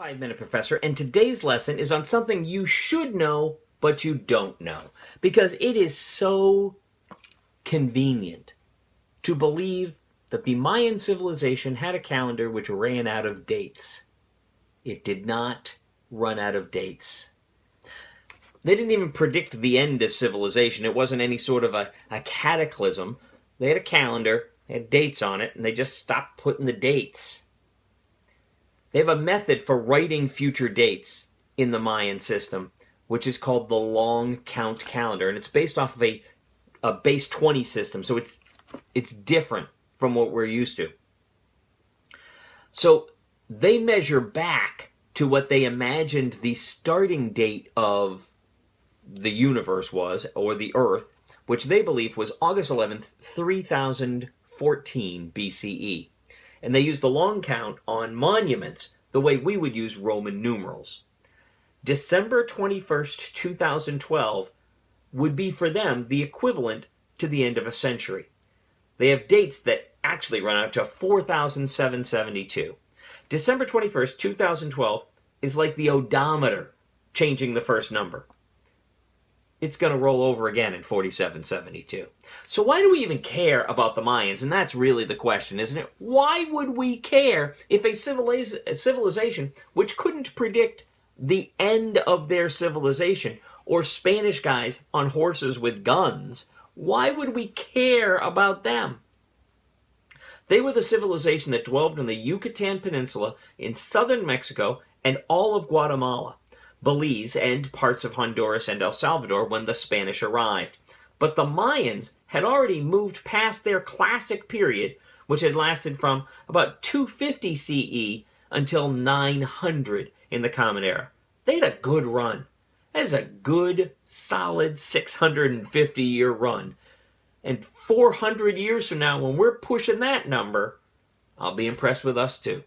5-Minute Professor, and today's lesson is on something you should know, but you don't know, because it is so convenient to believe that the Mayan civilization had a calendar which ran out of dates. It did not run out of dates. They didn't even predict the end of civilization. It wasn't any sort of a cataclysm. They had a calendar, they had dates on it, and they just stopped putting the dates. They have a method for writing future dates in the Mayan system, which is called the long count calendar, and it's based off of a base 20 system, so it's different from what we're used to. So they measure back to what they imagined the starting date of the universe was, or the Earth, which they believed was August 11th, 3014 BCE. And they used the long count on monuments the way we would use Roman numerals. December 21st, 2012 would be for them the equivalent to the end of a century. They have dates that actually run out to 4772. December 21st, 2012 is like the odometer changing the first number. It's going to roll over again in 4772. So why do we even care about the Mayans? And that's really the question, isn't it? Why would we care if a civilization which couldn't predict the end of their civilization, or Spanish guys on horses with guns, why would we care about them? They were the civilization that dwelled on the Yucatan Peninsula in southern Mexico and all of Guatemala, Belize, and parts of Honduras and El Salvador when the Spanish arrived. But the Mayans had already moved past their classic period, which had lasted from about 250 CE until 900 in the Common Era. They had a good run. That is a good, solid 650-year run. And 400 years from now, when we're pushing that number, I'll be impressed with us too.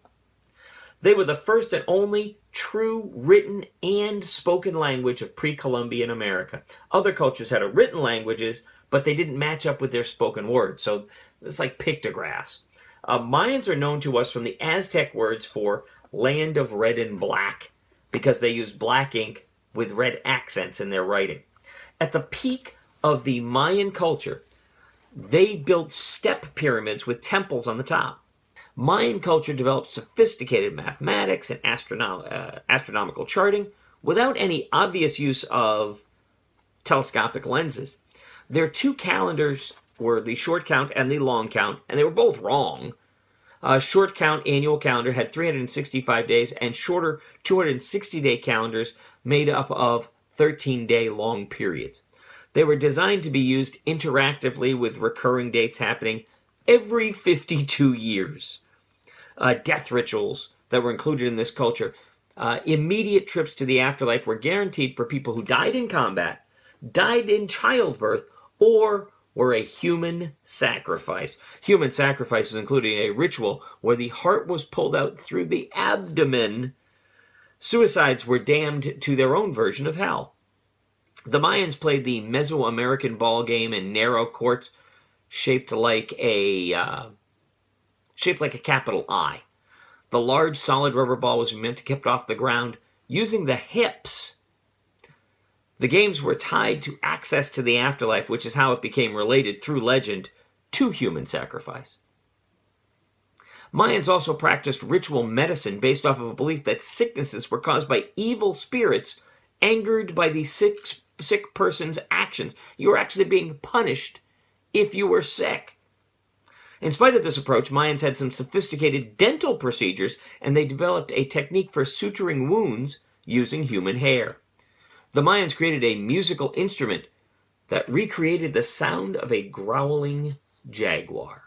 They were the first and only true written and spoken language of pre-Columbian America. Other cultures had written languages, but they didn't match up with their spoken words, so it's like pictographs. Mayans are known to us from the Aztec words for land of red and black, because they used black ink with red accents in their writing. At the peak of the Mayan culture, they built step pyramids with temples on the top. Mayan culture developed sophisticated mathematics and astronomical charting without any obvious use of telescopic lenses. Their two calendars were the short count and the long count, and they were both wrong. Short count annual calendar had 365 days, and shorter 260-day calendars made up of 13-day long periods. They were designed to be used interactively with recurring dates happening every 52 years. Death rituals that were included in this culture. Immediate trips to the afterlife were guaranteed for people who died in combat, died in childbirth, or were a human sacrifice. Human sacrifices including a ritual where the heart was pulled out through the abdomen. Suicides were damned to their own version of hell. The Mayans played the Mesoamerican ball game in narrow courts shaped like a capital I. The large solid rubber ball was meant to be kept off the ground using the hips. The games were tied to access to the afterlife, which is how it became related through legend to human sacrifice. Mayans also practiced ritual medicine based off of a belief that sicknesses were caused by evil spirits angered by the sick person's actions. You were actually being punished if you were sick. In spite of this approach, Mayans had some sophisticated dental procedures, and they developed a technique for suturing wounds using human hair. The Mayans created a musical instrument that recreated the sound of a growling jaguar.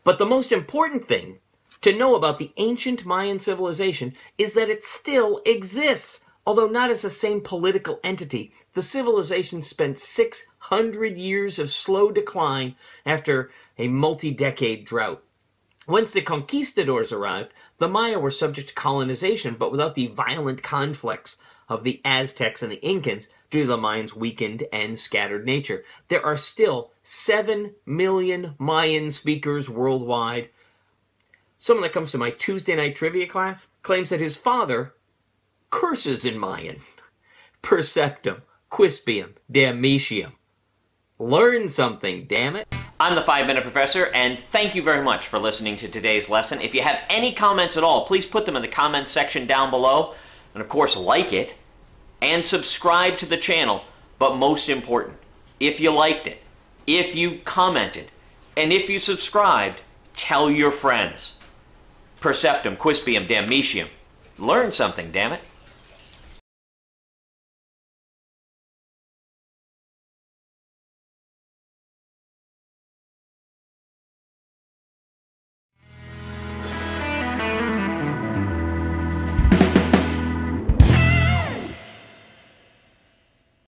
But the most important thing to know about the ancient Mayan civilization is that it still exists. Although not as the same political entity, the civilization spent 600 years of slow decline after a multi-decade drought. Once the conquistadors arrived, the Maya were subject to colonization, but without the violent conflicts of the Aztecs and the Incans due to the Mayans' weakened and scattered nature. There are still 7 million Mayan speakers worldwide. Someone that comes to my Tuesday night trivia class claims that his father curses in Mayan. Perceptum, quispium, damnatium. Learn something, damn it. I'm the 5-Minute Professor, and thank you very much for listening to today's lesson. If you have any comments at all, please put them in the comments section down below. And of course, like it and subscribe to the channel. But most important, if you liked it, if you commented, and if you subscribed, tell your friends. Perceptum, quispium, damnatium. Learn something, damn it.